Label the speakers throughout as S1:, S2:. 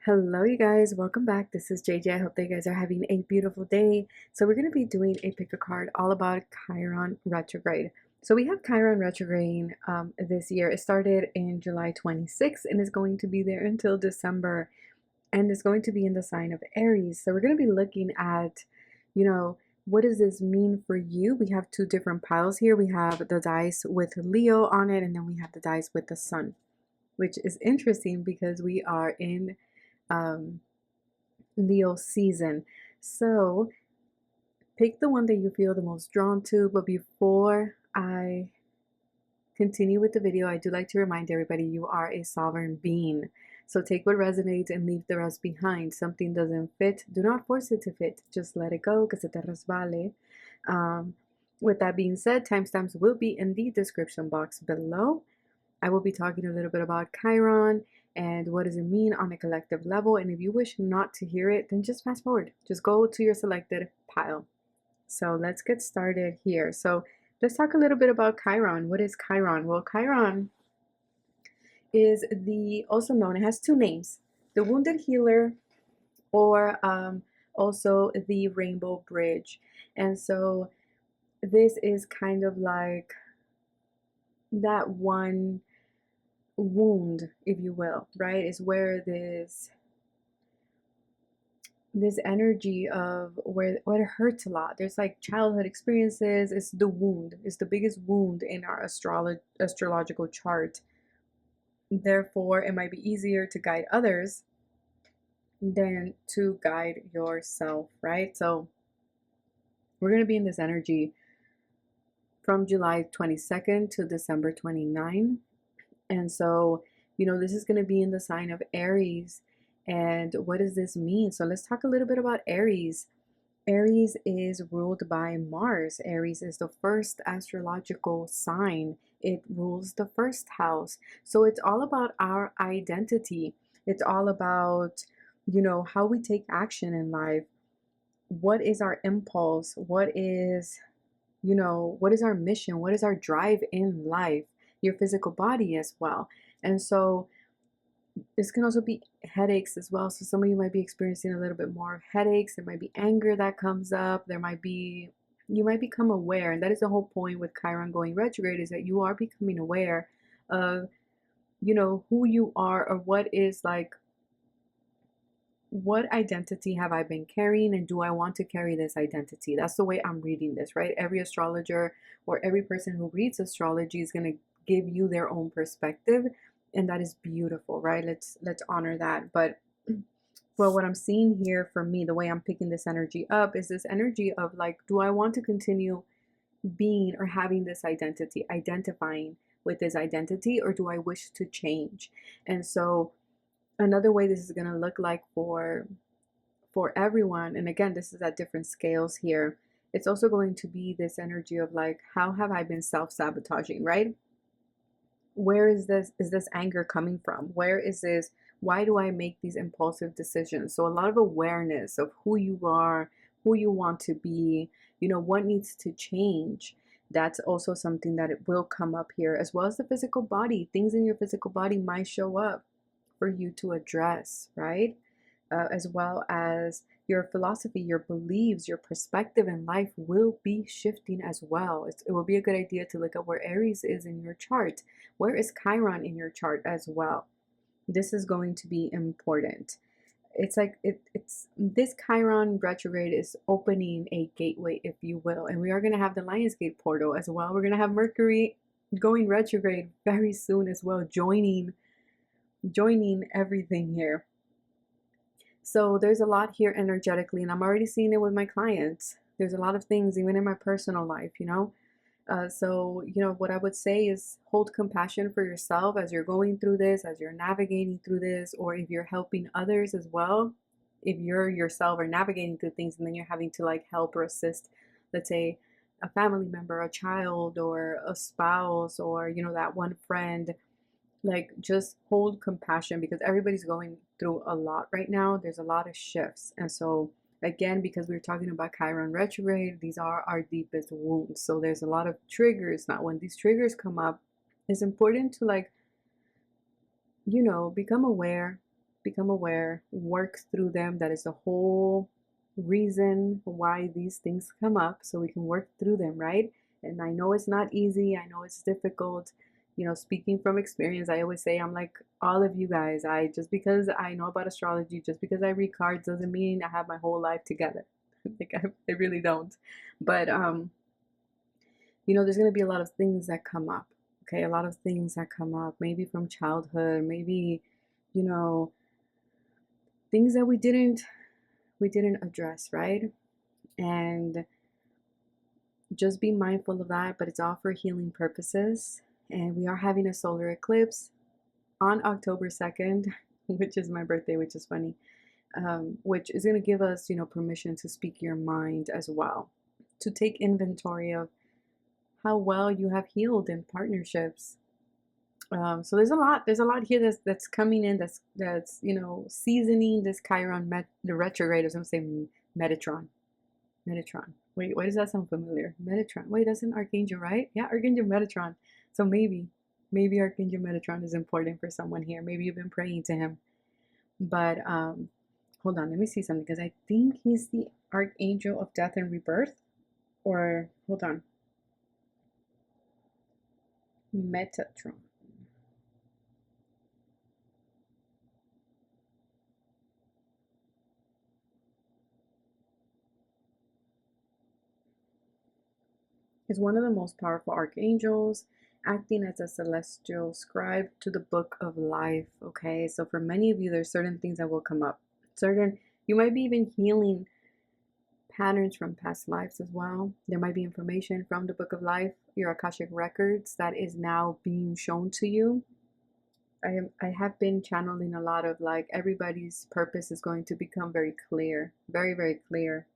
S1: Hello, you guys. Welcome back. This is JJ. I hope that you guys are having a beautiful day. So we're going to be doing a pick a card all about Chiron retrograde. So we have Chiron retrograde this year. It started in July 26th and is going to be there until December, and it's going to be in the sign of Aries. So we're going to be looking at, what does this mean for you? We have two different piles here. We have the dice with Leo on it, and then we have the dice with the Sun, which is interesting because we are in um, Leo season. So pick the one that you feel the most drawn to. But before I continue with the video, I do like to remind everybody you are a sovereign being. So take what resonates and leave the rest behind. Something doesn't fit, do not force it to fit. Just let it go, que se te resbale. With that being said, timestamps will be in the description box below. I will be talking a little bit about Chiron and what does it mean on a collective level. And if you wish not to hear it, then just fast forward. Just go to your selected pile. So let's get started here. So let's talk a little bit about Chiron. What is Chiron? Well, Chiron is also known, it has two names, the Wounded Healer, or also the Rainbow Bridge. And so this is kind of like that one wound, if you will, right? Is where this energy of where it hurts a lot. There's like childhood experiences. It's the wound. It's the biggest wound in our astrological chart. Therefore, it might be easier to guide others than to guide yourself, right? So we're going to be in this energy from July 22nd to December 29th. And so, this is going to be in the sign of Aries. And what does this mean? So let's talk a little bit about Aries. Aries is ruled by Mars. Aries is the first astrological sign. It rules the first house. So it's all about our identity. It's all about, how we take action in life. What is our impulse? What is our mission? What is our drive in life? Your physical body as well. And so this can also be headaches as well. So some of you might be experiencing a little bit more of headaches. There might be anger that comes up. You might become aware. And that is the whole point with Chiron going retrograde, is that you are becoming aware of, who you are, or what identity have I been carrying, and do I want to carry this identity? That's the way I'm reading this, right? Every astrologer or every person who reads astrology is going to give you their own perspective, and that is beautiful, right? Let's honor that. But well, what I'm seeing here for me, the way I'm picking this energy up, is this energy of like, do I want to continue being or having this identity, identifying with this identity, or do I wish to change? And so another way this is going to look like for everyone, and again, this is at different scales here, it's also going to be this energy of like, how have I been self-sabotaging, right? Where is this anger coming from? Where is this, why do I make these impulsive decisions? So a lot of awareness of who you are, who you want to be, what needs to change. That's also something that it will come up here, as well as the physical body. Things in your physical body might show up for you to address, right? As well as your philosophy, your beliefs, your perspective in life will be shifting as well. It will be a good idea to look at where Aries is in your chart. Where is Chiron in your chart as well? This is going to be important. It's like it's this Chiron retrograde is opening a gateway, if you will, and we are going to have the Lionsgate portal as well. We're going to have Mercury going retrograde very soon as well, joining everything here. So there's a lot here energetically, and I'm already seeing it with my clients. There's a lot of things even in my personal life, so what I would say is hold compassion for yourself as you're going through this, as you're navigating through this, or if you're helping others as well. If you're yourself are navigating through things and then you're having to like help or assist, let's say a family member, a child, or a spouse, or that one friend, like just hold compassion, because everybody's going through a lot right now. There's a lot of shifts. And so again, because we're talking about Chiron retrograde, these are our deepest wounds. So there's a lot of triggers. Now when these triggers come up, it's important to like, become aware, become aware, work through them. That is the whole reason why these things come up, so we can work through them, right? And I know it's not easy, I know it's difficult. You know, speaking from experience, I always say I'm like all of you guys. I just because I know about astrology, just because I read cards doesn't mean I have my whole life together. Like I really don't. But you know, there's going to be a lot of things that come up. Okay, a lot of things that come up, maybe from childhood, maybe, you know, things that we didn't address, right? And just be mindful of that, but it's all for healing purposes. And we are having a solar eclipse on October 2nd, which is my birthday, which is funny, which is going to give us, you know, permission to speak your mind as well, to take inventory of how well you have healed in partnerships. So there's a lot here that's coming in, that's you know, seasoning this Chiron, the retrograde. I was gonna say Metatron, Metatron. Wait, why does that sound familiar? Metatron. Wait, that's an archangel, right? Yeah, Archangel Metatron. So maybe Archangel Metatron is important for someone here. Maybe you've been praying to him. But hold on, let me see something, because I think he's the Archangel of Death and Rebirth. Or hold on, Metatron. Is one of the most powerful archangels, acting as a celestial scribe to the book of life. Okay, so for many of you, there's certain things that will come up. You might be even healing patterns from past lives as well. There might be information from the book of life, your Akashic records, that is now being shown to you. I have been channeling a lot of, like, everybody's purpose is going to become very clear, very, very clear.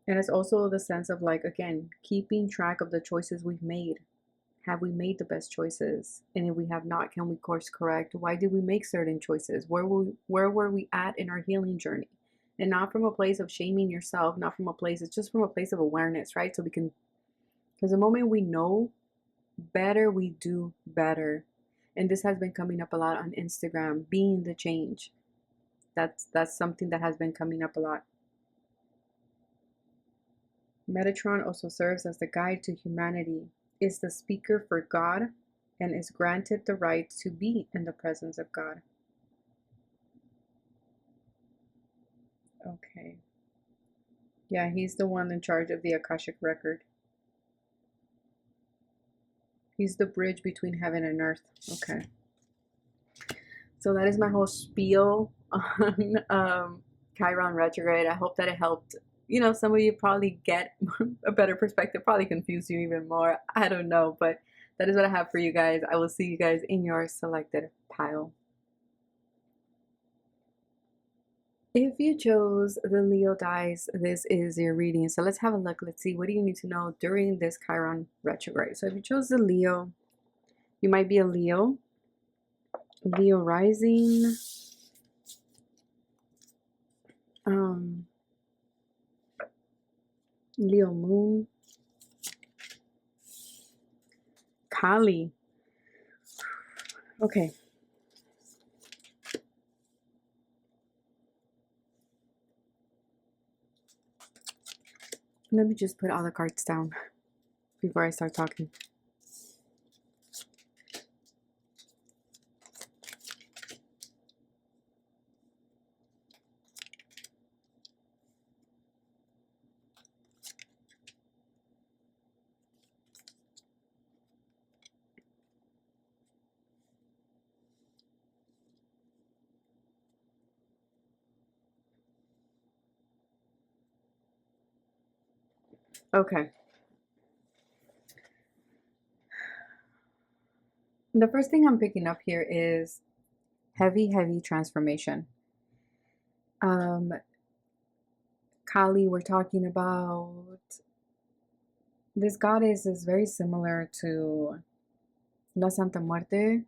S1: And it's also the sense of, like, again, keeping track of the choices we've made. Have we made the best choices? And if we have not, can we course correct? Why did we make certain choices? Where were we at in our healing journey? And not from a place of shaming yourself, not from a place, it's just from a place of awareness, right? So we can, because the moment we know better, we do better. And this has been coming up a lot on Instagram, being the change. That's something that has been coming up a lot. Metatron also serves as the guide to humanity, is the speaker for God, and is granted the right to be in the presence of God. Okay. Yeah, he's the one in charge of the Akashic record. He's the bridge between heaven and earth. Okay. So that is my whole spiel on Chiron retrograde. I hope that it helped. You know, some of you probably get a better perspective, probably confuse you even more. I don't know, but that is what I have for you guys. I will see you guys in your selected pile. If you chose the Leo dice, this is your reading. So let's have a look. Let's see, what do you need to know during this Chiron retrograde? So if you chose the Leo, you might be a Leo, Leo rising, Leo moon, Kali. Okay. Let me just put all the cards down before I start talking. Okay. The first thing I'm picking up here is heavy, heavy transformation. Kali, we're talking about this goddess is very similar to La Santa Muerte,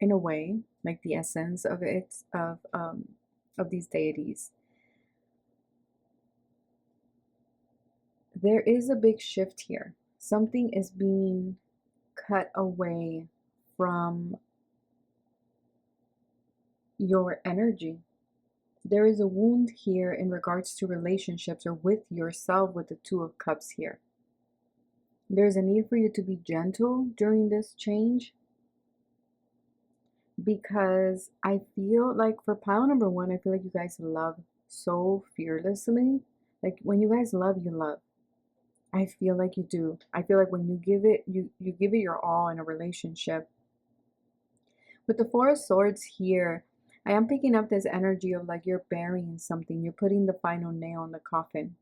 S1: in a way, like the essence of it, of these deities. There is a big shift here. Something is being cut away from your energy. There is a wound here in regards to relationships or with yourself with the Two of Cups here. There's a need for you to be gentle during this change, because I feel like for pile number one, I feel like you guys love so fearlessly. Like when you guys love, you love. I feel like you do. I feel like when you give it, you give it your all in a relationship. With the Four of Swords here, I am picking up this energy of like you're burying something. You're putting the final nail in the coffin.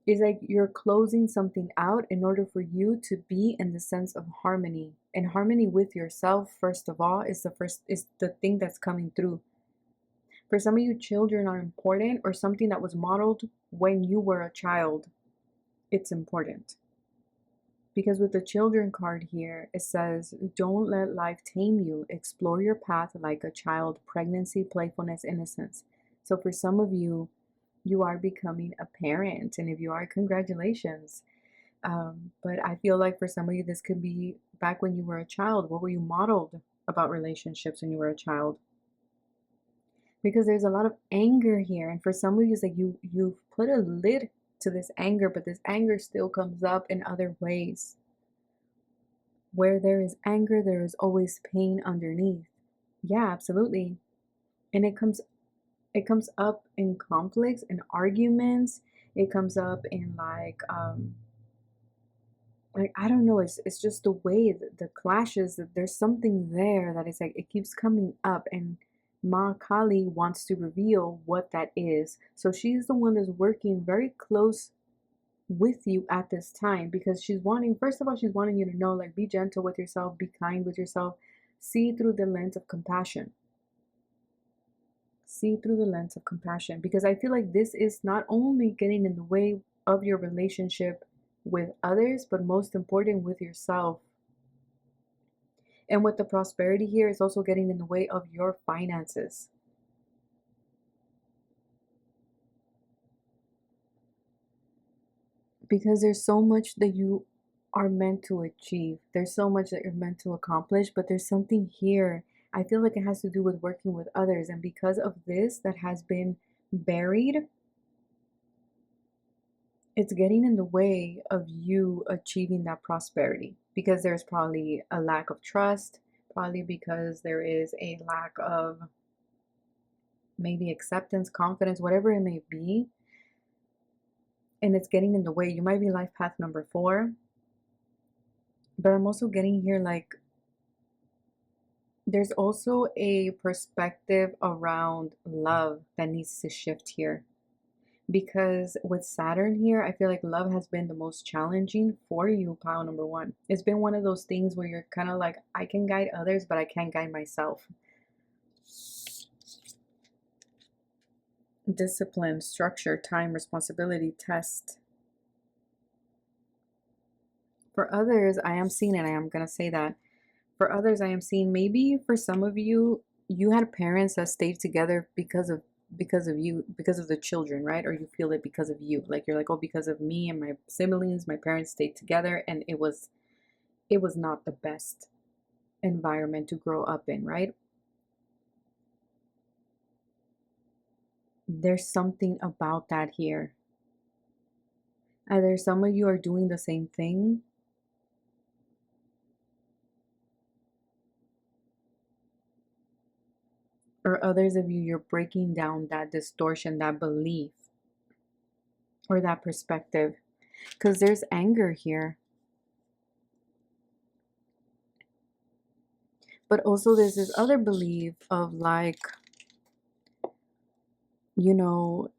S1: It's like you're closing something out in order for you to be in the sense of harmony. And harmony with yourself, first of all, is the thing that's coming through. For some of you, children are important, or something that was modeled when you were a child. It's important. Because with the children card here, it says, don't let life tame you. Explore your path like a child. Pregnancy, playfulness, innocence. So for some of you, you are becoming a parent. And if you are, congratulations. But I feel like for some of you, this could be back when you were a child. What were you modeled about relationships when you were a child? Because there's a lot of anger here. And for some of you, it's like you've put a lid to this anger, but this anger still comes up in other ways. Where there is anger, there is always pain underneath. Yeah, absolutely. And it comes up in conflicts and arguments. It comes up in like I don't know, it's just the way the clashes, that there's something there that is like it keeps coming up, and Ma Kali wants to reveal what that is. So she's the one that's working very close with you at this time, because she's wanting, first of all, she's wanting you to know, like, be gentle with yourself, be kind with yourself, see through the lens of compassion. See through the lens of compassion, because I feel like this is not only getting in the way of your relationship with others, but most important with yourself. And with the prosperity here, it's also getting in the way of your finances. Because there's so much that you are meant to achieve. There's so much that you're meant to accomplish, but there's something here. I feel like it has to do with working with others. And because of this that has been buried, it's getting in the way of you achieving that prosperity, because there's probably a lack of trust, probably because there is a lack of maybe acceptance, confidence, whatever it may be. And it's getting in the way. You might be life path number 4, but I'm also getting here like there's also a perspective around love that needs to shift here. Because with Saturn here, I feel like love has been the most challenging for you, pile number 1. It's been one of those things where you're kind of like, I can guide others, but I can't guide myself. Discipline, structure, time, responsibility, test. For others, I am seeing, and I am going to say that, for others, I am seeing maybe for some of you, you had parents that stayed together because of you, because of the children, right? Or you feel it because of you. Like you're like, oh, because of me and my siblings, my parents stayed together, and it was not the best environment to grow up in, right? There's something about that here. Either some of you are doing the same thing, or others of you, you're breaking down that distortion, that belief, or that perspective. Because there's anger here. But also there's this other belief of like, you know,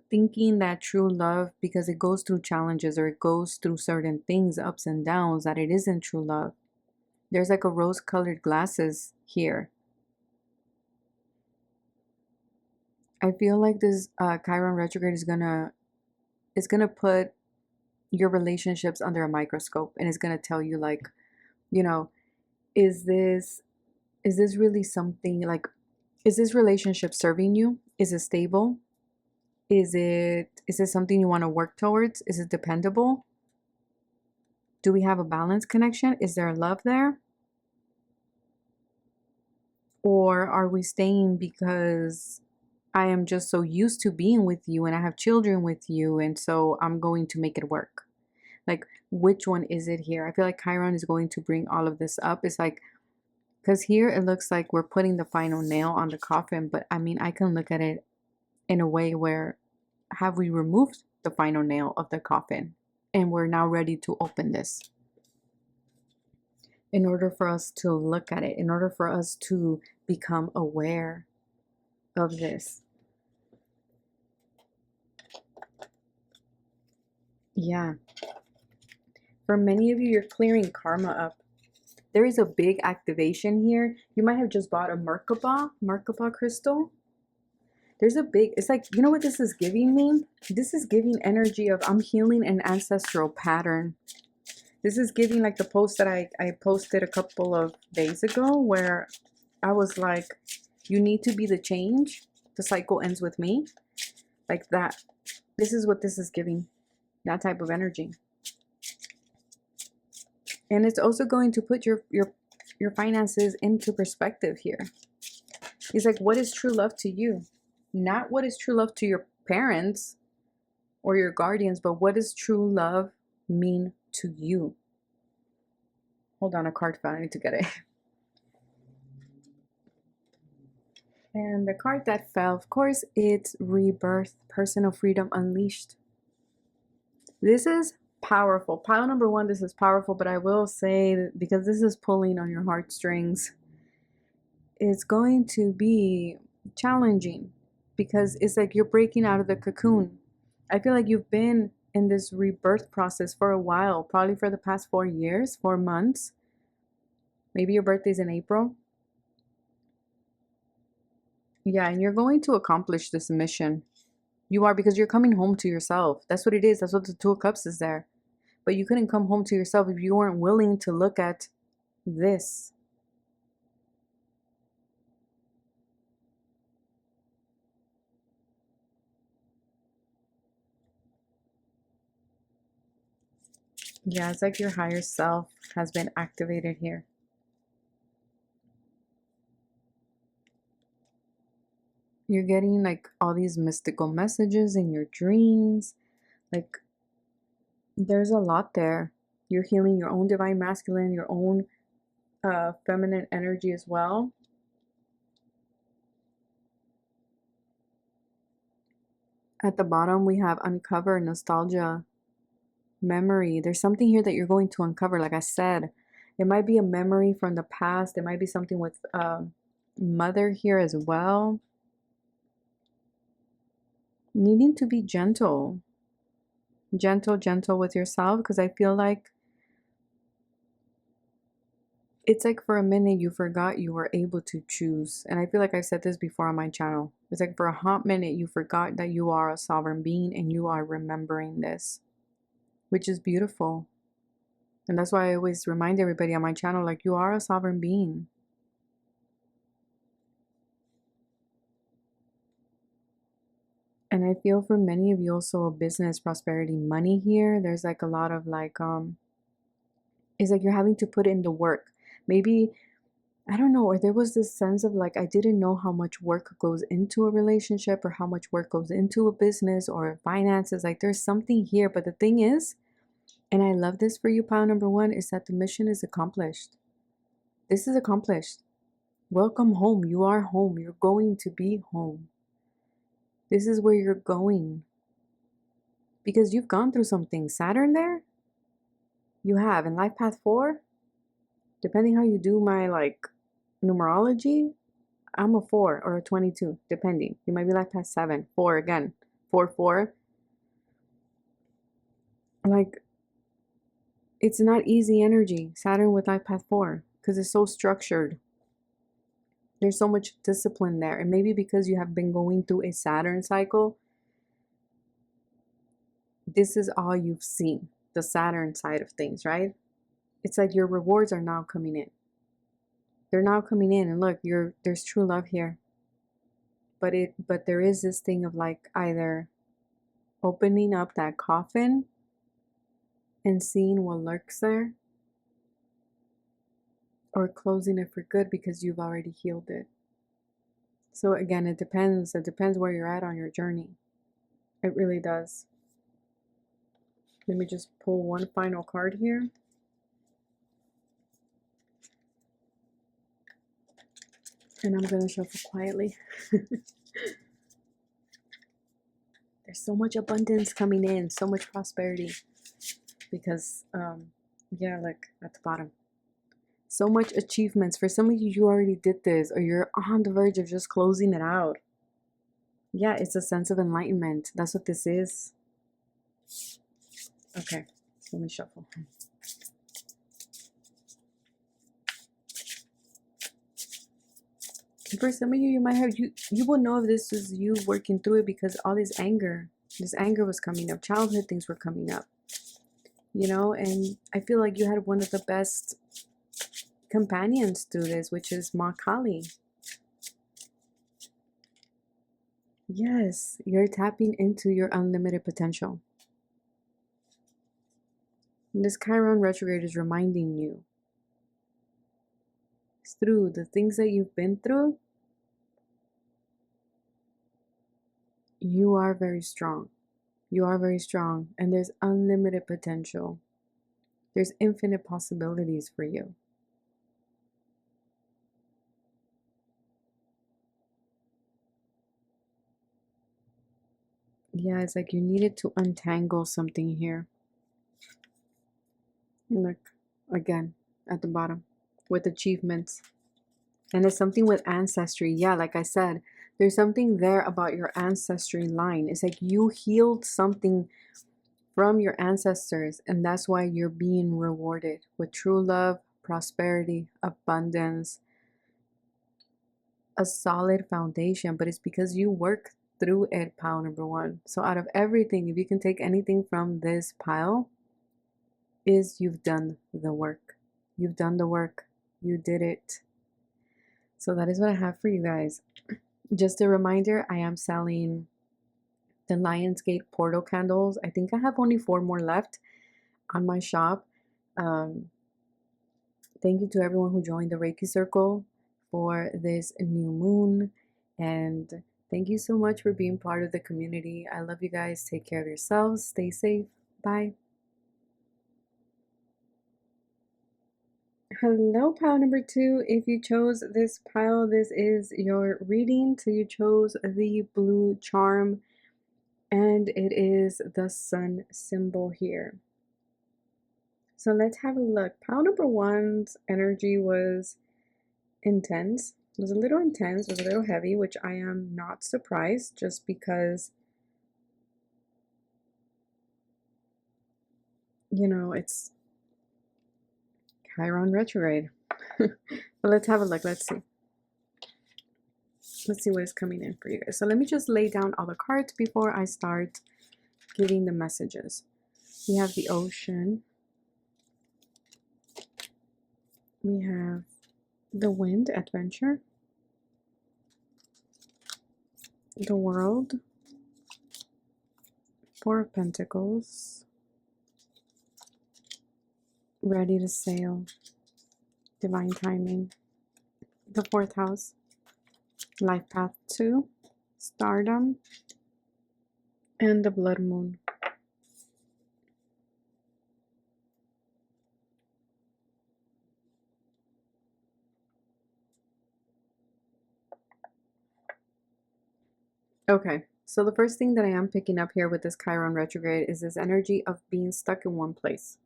S1: thinking that true love, because it goes through challenges or it goes through certain things, ups and downs, that it isn't true love. There's like a rose-colored glasses here. I feel like this Chiron retrograde is gonna put your relationships under a microscope, and it's gonna tell you like, you know, is this really something, like, is this relationship serving you? Is it stable? Is it something you want to work towards? Is it dependable? Do we have a balanced connection? Is there love there? Or are we staying because I am just so used to being with you and I have children with you, and so I'm going to make it work? Like, which one is it here? I feel like Chiron is going to bring all of this up. It's like, because here it looks like we're putting the final nail on the coffin, but I mean, I can look at it in a way where, have we removed the final nail of the coffin and we're now ready to open this? In order for us to look at it, in order for us to become aware of this. Yeah. For many of you, you're clearing karma up. There is a big activation here. You might have just bought a Merkaba crystal. There's a big, it's like, you know what this is giving me? This is giving energy of I'm healing an ancestral pattern. This is giving like the post that I posted a couple of days ago where I was like, you need to be the change. The cycle ends with me. Like that. This is what this is giving. That type of energy. And it's also going to put your finances into perspective here. It's like, what is true love to you? Not what is true love to your parents or your guardians, but what does true love mean to you? Hold on, a card fell. I need to get it. And the card that fell, of course, it's Rebirth, Personal Freedom Unleashed. This is powerful. Pile number one, this is powerful, but I will say that because this is pulling on your heartstrings, it's going to be challenging because it's like you're breaking out of the cocoon. I feel like you've been in this rebirth process for a while, probably for the past 4 years, 4 months. Maybe your birthday's in April. Yeah, and you're going to accomplish this mission. You are, because you're coming home to yourself. That's what it is. That's what the Two of Cups is there. But you couldn't come home to yourself if you weren't willing to look at this. Yeah, it's like your higher self has been activated here. You're getting like all these mystical messages in your dreams. Like, there's a lot there. You're healing your own divine masculine, your own feminine energy as well. At the bottom, we have uncover, nostalgia, memory. There's something here that you're going to uncover. Like I said, it might be a memory from the past. It might be something with mother here as well. Needing to be gentle. Gentle with yourself, because I feel like it's like for a minute you forgot you were able to choose. And I feel like I've said this before on my channel. It's like for a hot minute you forgot that you are a sovereign being, and you are remembering this, which is beautiful. And that's why I always remind everybody on my channel, like, you are a sovereign being. And I feel for many of you also a business, prosperity, money here. There's like a lot of like, it's like you're having to put in the work. Maybe, I don't know, or there was this sense of like, I didn't know how much work goes into a relationship, or how much work goes into a business or finances. Like, there's something here. But the thing is, and I love this for you, pile number one, is that the mission is accomplished. This is accomplished. Welcome home. You are home. You're going to be home. This is where you're going. Because you've gone through something. Saturn there? You have. In life path 4, depending how you do my like numerology, I'm a 4 or a 22, depending. You might be life path 7, 4 again. 4, 4. Like, it's not easy energy. Saturn with life path 4. Because it's so structured. There's so much discipline there. And maybe because you have been going through a Saturn cycle, this is all you've seen. The Saturn side of things, right? It's like your rewards are now coming in. They're now coming in. And look, there's true love here. But there is this thing of like either opening up that coffin and seeing what lurks there, or closing it for good because you've already healed it. So again, it depends. It depends where you're at on your journey. It really does. Let me just pull one final card here. And I'm going to shuffle quietly. There's so much abundance coming in, so much prosperity. Because, yeah, like at the bottom. So much achievements. For some of you, you already did this, or you're on the verge of just closing it out. Yeah, it's a sense of enlightenment. That's what this is. Okay, let me shuffle. For some of you, you might have, you will know if this is you working through it because all this anger was coming up. Childhood things were coming up. You know, and I feel like you had one of the best companions through this, which is Ma Kali. Yes, you're tapping into your unlimited potential. And this Chiron retrograde is reminding you through the things that you've been through, you are very strong. You are very strong, and there's unlimited potential. There's infinite possibilities for you. Yeah, it's like you needed to untangle something here. Look, again, at the bottom, with achievements. And it's something with ancestry. Yeah, like I said, there's something there about your ancestry line. It's like you healed something from your ancestors, and that's why you're being rewarded with true love, prosperity, abundance, a solid foundation. But it's because you work through it, pile number one. So out of everything, if you can take anything from this pile, is you've done the work. You've done the work. You did it. So that is what I have for you guys. Just a reminder, I am selling the Lionsgate portal candles. I think I have only 4 more left on my shop. Thank you to everyone who joined the Reiki Circle for this new moon. And thank you so much for being part of the community. I love you guys. Take care of yourselves. Stay safe. Bye. Hello, pile number 2. If you chose this pile, this is your reading. So you chose the blue charm, and it is the sun symbol here. So let's have a look. Pile number 1's energy was intense. It was a little intense, it was a little heavy, which I am not surprised, just because, you know, it's Chiron retrograde. But let's have a look. Let's see. Let's see what is coming in for you guys. So let me just lay down all the cards before I start giving the messages. We have the ocean. We have the wind, adventure. The world. 4 of Pentacles. Ready to sail. Divine timing. The 4th house. Life path 2. Stardom. And the blood moon. Okay, so the first thing that I am picking up here with this Chiron retrograde is this energy of being stuck in one place.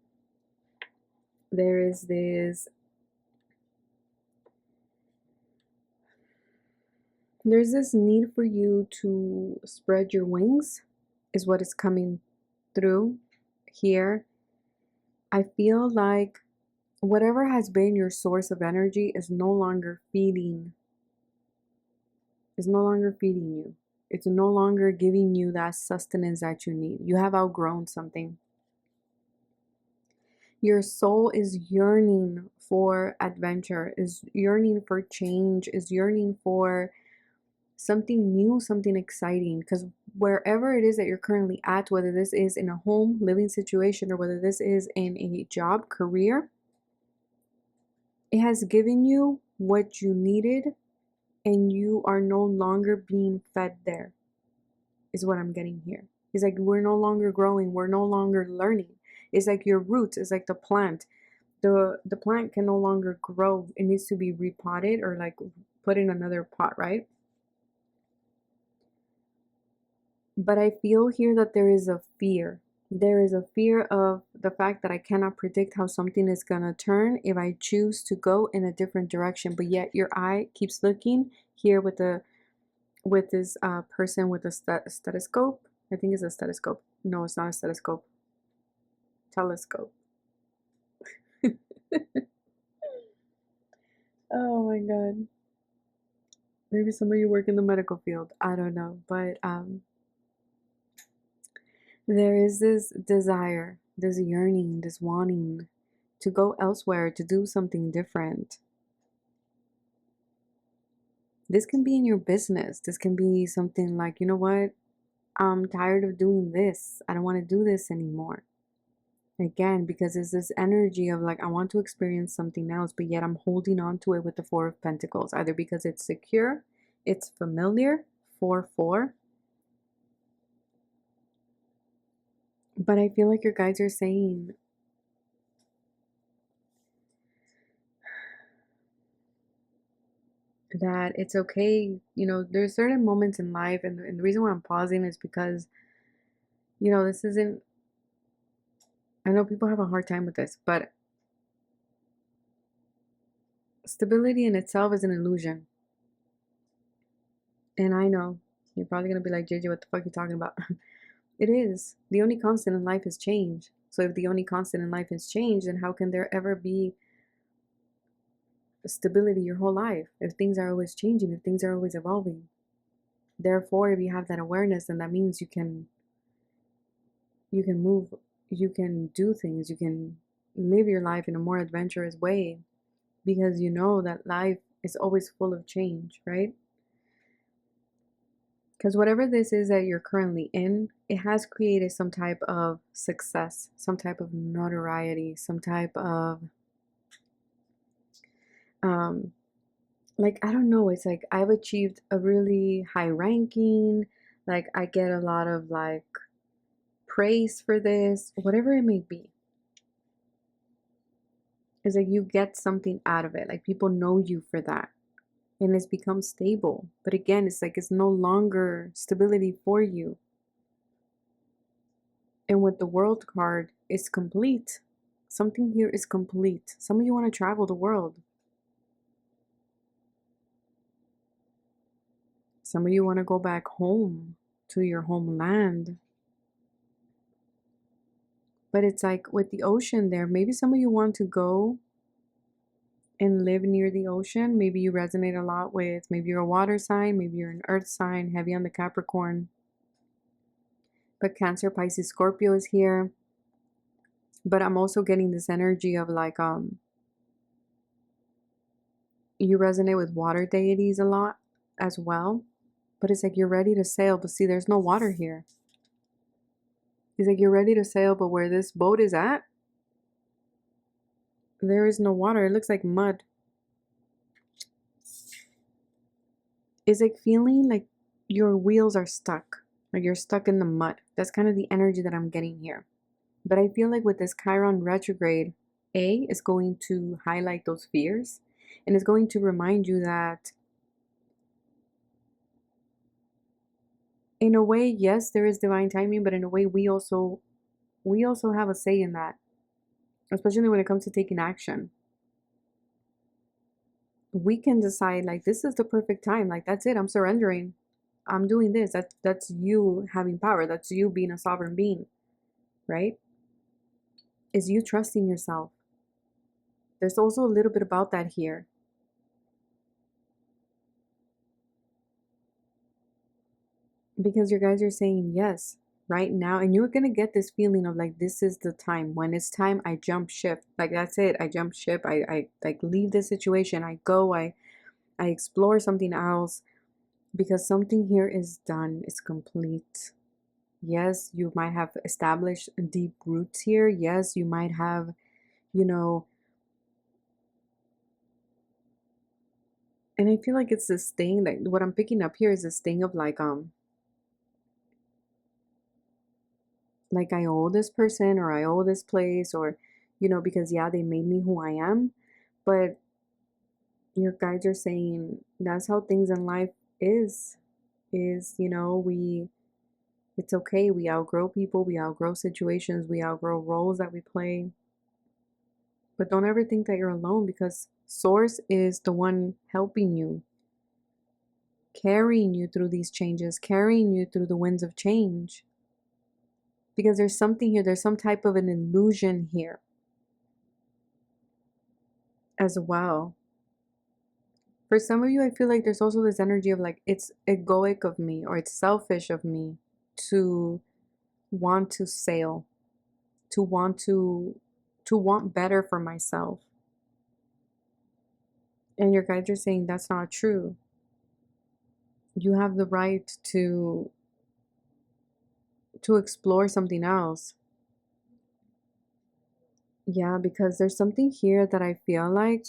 S1: There's this need for you to spread your wings, is what is coming through here. I feel like whatever has been your source of energy is no longer feeding you. It's no longer giving you that sustenance that you need. You have outgrown something. Your soul is yearning for adventure, is yearning for change, is yearning for something new, something exciting. Because wherever it is that you're currently at, whether this is in a home, living situation, or whether this is in a job, career, It has given you what you needed, and you are no longer being fed there, is what I'm getting here. It's like we're no longer growing, we're no longer learning. It's like your roots, it's like the plant. The plant can no longer grow. It needs to be repotted or like put in another pot, right? But I feel here that there is a fear. There is a fear of the fact that I cannot predict how something is gonna turn if I choose to go in a different direction. But yet your eye keeps looking here with this person with a stethoscope. I think it's a stethoscope. No, it's not a stethoscope. Telescope. Oh my God. Maybe some of you work in the medical field. I don't know. But there is this desire, this yearning, this wanting to go elsewhere, to do something different. This can be in your business. This can be something like, you know what? I'm tired of doing this. I don't want to do this anymore. Again, because it's this energy of like, I want to experience something else, but yet I'm holding on to it with the Four of Pentacles, either because it's secure, it's familiar, 4-4. But I feel like your guides are saying that it's okay. You know, there's certain moments in life, and the reason why I'm pausing is because, you know, this isn't, I know people have a hard time with this, but stability in itself is an illusion. And I know you're probably going to be like, JJ, what the fuck are you talking about? It is. The only constant in life is change. So if the only constant in life is change, then how can there ever be stability your whole life if things are always changing, if things are always evolving? Therefore, if you have that awareness, then that means you can move, you can do things, you can live your life in a more adventurous way, because you know that life is always full of change, right? Because whatever this is that you're currently in, it has created some type of success, some type of notoriety, some type of like, I don't know, it's like I've achieved a really high ranking, like I get a lot of like praise for this, whatever it may be. It's like you get something out of it, like people know you for that, and it's become stable. But again, it's like it's no longer stability for you. And with the World card, it's complete. Something here is complete. Some of you want to travel the world. Some of you want to go back home to your homeland. But it's like with the ocean there, maybe some of you want to go and live near the ocean. Maybe you resonate a lot with, maybe you're a water sign, maybe you're an earth sign, heavy on the Capricorn. But Cancer, Pisces, Scorpio is here. But I'm also getting this energy of like, you resonate with water deities a lot as well. But it's like you're ready to sail, but see, there's no water here. It's like you're ready to sail, but where this boat is at, there is no water. It looks like mud. It's like feeling like your wheels are stuck, like you're stuck in the mud. That's kind of the energy that I'm getting here. But I feel like with this Chiron retrograde, is going to highlight those fears, and it's going to remind you that in a way, yes, there is divine timing, but in a way we also have a say in that, especially when it comes to taking action. We can decide like this is the perfect time, like that's it, I'm surrendering, I'm doing this. That's you having power, that's you being a sovereign being, right? Is you trusting yourself. There's also a little bit about that here. Because your guys are saying yes right now, and you're gonna get this feeling of like this is the time. When it's time, I jump ship. Like that's it, I jump ship. I like leave this situation, I go, I explore something else, because something here is done, it's complete. Yes, you might have established deep roots here. Yes, you might have, you know, And I feel like it's this thing that what I'm picking up here is this thing of like I owe this person or I owe this place, or because yeah, they made me who I am. But your guides are saying that's how things in life is we it's okay. We outgrow people, we outgrow situations, we outgrow roles that we play. But don't ever think that you're alone, because source is the one helping you, carrying you through these changes, carrying you through the winds of change. Because there's something here, there's some type of an illusion here as well. For some of you, I feel like there's also this energy of like, it's egoic of me or it's selfish of me to want to sail, to want better for myself. And your guides are saying that's not true. You have the right to explore something else. Yeah, because there's something here that I feel like,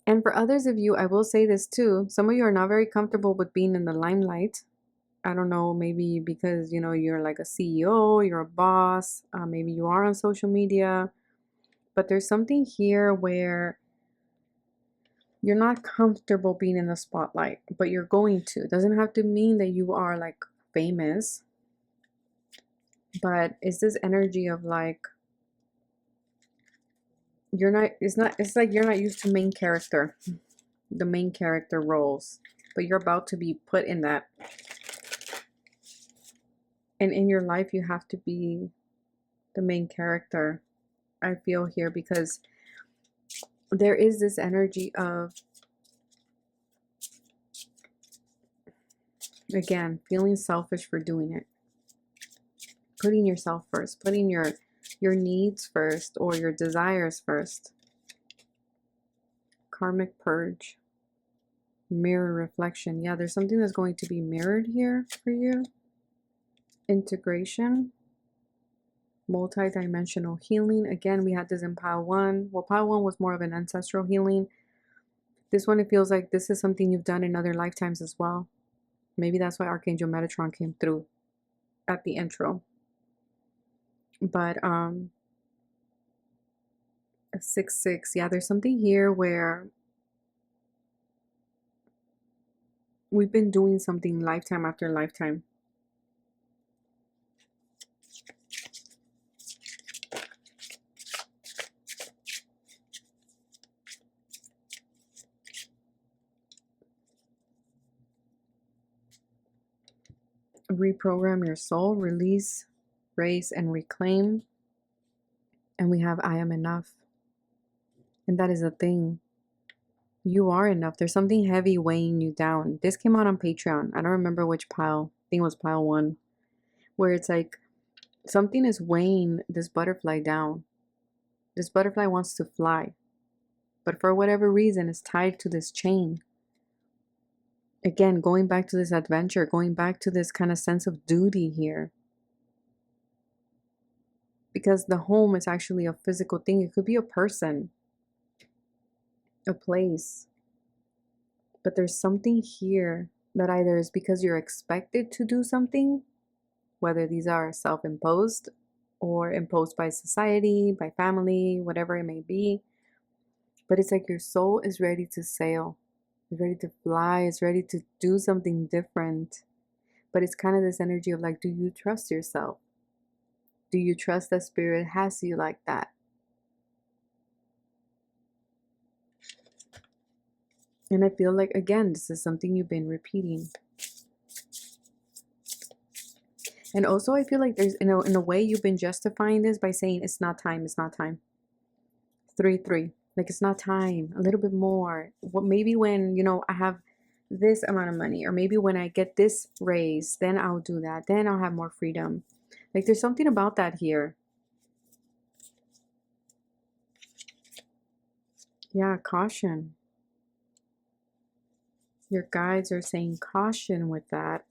S1: and for others of you, I will say this too. Some of you are not very comfortable with being in the limelight. I don't know, maybe because, you're like a CEO, you're a boss, maybe you are on social media, but there's something here where you're not comfortable being in the spotlight, but you're going to. It doesn't have to mean that you are like famous, but it's this energy of like, it's like you're not used to the main character roles, but you're about to be put in that. And in your life, you have to be the main character, I feel here, because there is this energy of, again, feeling selfish for doing it. Putting yourself first, putting your needs first or your desires first. Karmic purge. Mirror reflection. Yeah, there's something that's going to be mirrored here for you. Integration. Multi-dimensional healing. Again, we had this in pile 1. Well, pile 1 was more of an ancestral healing. This one, it feels like this is something you've done in other lifetimes as well. Maybe that's why Archangel Metatron came through at the intro. But 6-6, yeah, there's something here where we've been doing something lifetime after lifetime. Reprogram your soul, release, raise, and reclaim. And we have I am enough. And that is a thing. You are enough. There's something heavy weighing you down. This came out on Patreon. I don't remember which pile. I think it was pile 1. Where it's like something is weighing this butterfly down. This butterfly wants to fly. But for whatever reason, it's tied to this chain. Again, going back to this adventure, going back to this kind of sense of duty here. Because the home is actually a physical thing. It could be a person, a place. But there's something here that either is because you're expected to do something, whether these are self-imposed or imposed by society, by family, whatever it may be. But it's like your soul is ready to sail. It's ready to fly. It's ready to do something different. But it's kind of this energy of like, do you trust yourself? Do you trust that spirit has you like that? And I feel like, again, this is something you've been repeating. And also, I feel like there's, in a way, you've been justifying this by saying it's not time, it's not time. 3-3. Like, it's not time. A little bit more. What, maybe when, I have this amount of money, or maybe when I get this raise, then I'll do that. Then I'll have more freedom. Like, there's something about that here. Yeah, caution. Your guides are saying caution with that.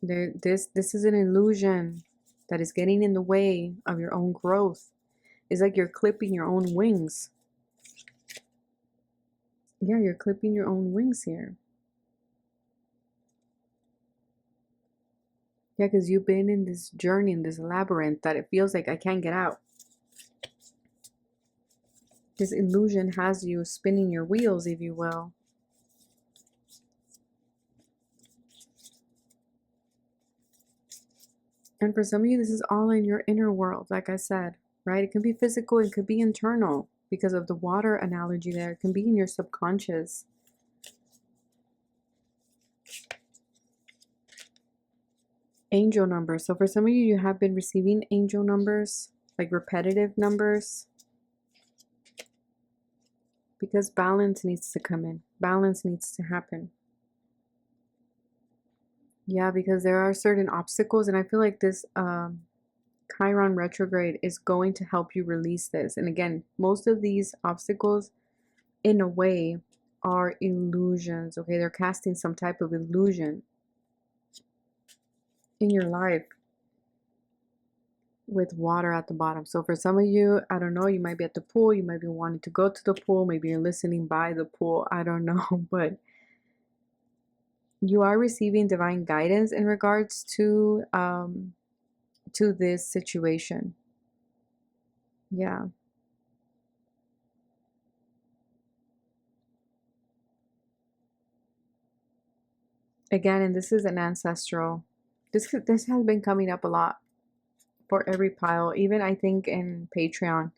S1: This is an illusion that is getting in the way of your own growth. It's like you're clipping your own wings. Yeah, you're clipping your own wings here. Yeah, because you've been in this journey, in this labyrinth that it feels like I can't get out. This illusion has you spinning your wheels, if you will. And for some of you, this is all in your inner world, like I said, right? It can be physical, it could be internal because of the water analogy there. It can be in your subconscious. Angel numbers. So for some of you, you have been receiving angel numbers, like repetitive numbers, because balance needs to come in. Balance needs to happen. Yeah, because there are certain obstacles, and I feel like this Chiron retrograde is going to help you release this. And again, most of these obstacles, in a way, are illusions. Okay, they're casting some type of illusion in your life with water at the bottom. So for some of you, I don't know, you might be at the pool, you might be wanting to go to the pool, maybe you're listening by the pool, I don't know, but you are receiving divine guidance in regards to this situation. Yeah. Again, and this is an ancestral. This has been coming up a lot for every pile, even I think in Patreon.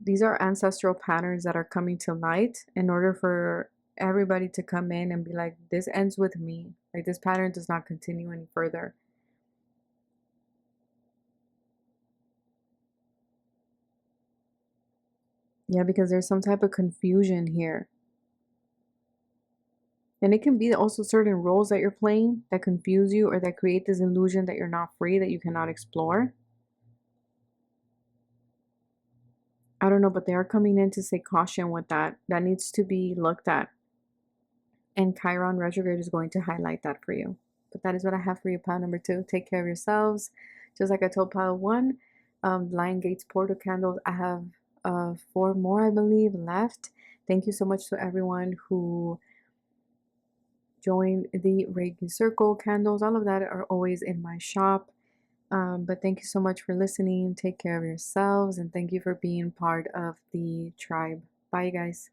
S1: These are ancestral patterns that are coming to light in order for everybody to come in and be like, this ends with me. Like, this pattern does not continue any further. Yeah, because there's some type of confusion here. And it can be also certain roles that you're playing that confuse you or that create this illusion that you're not free, that you cannot explore. I don't know, but they are coming in to say caution with that. That needs to be looked at. And Chiron retrograde is going to highlight that for you. But that is what I have for you, pile number 2. Take care of yourselves. Just like I told pile 1, Lion Gates portal candles. I have 4 more, I believe, left. Thank you so much to everyone who joined the Reiki Circle candles. All of that are always in my shop. But thank you so much for listening. Take care of yourselves. And thank you for being part of the tribe. Bye, you guys.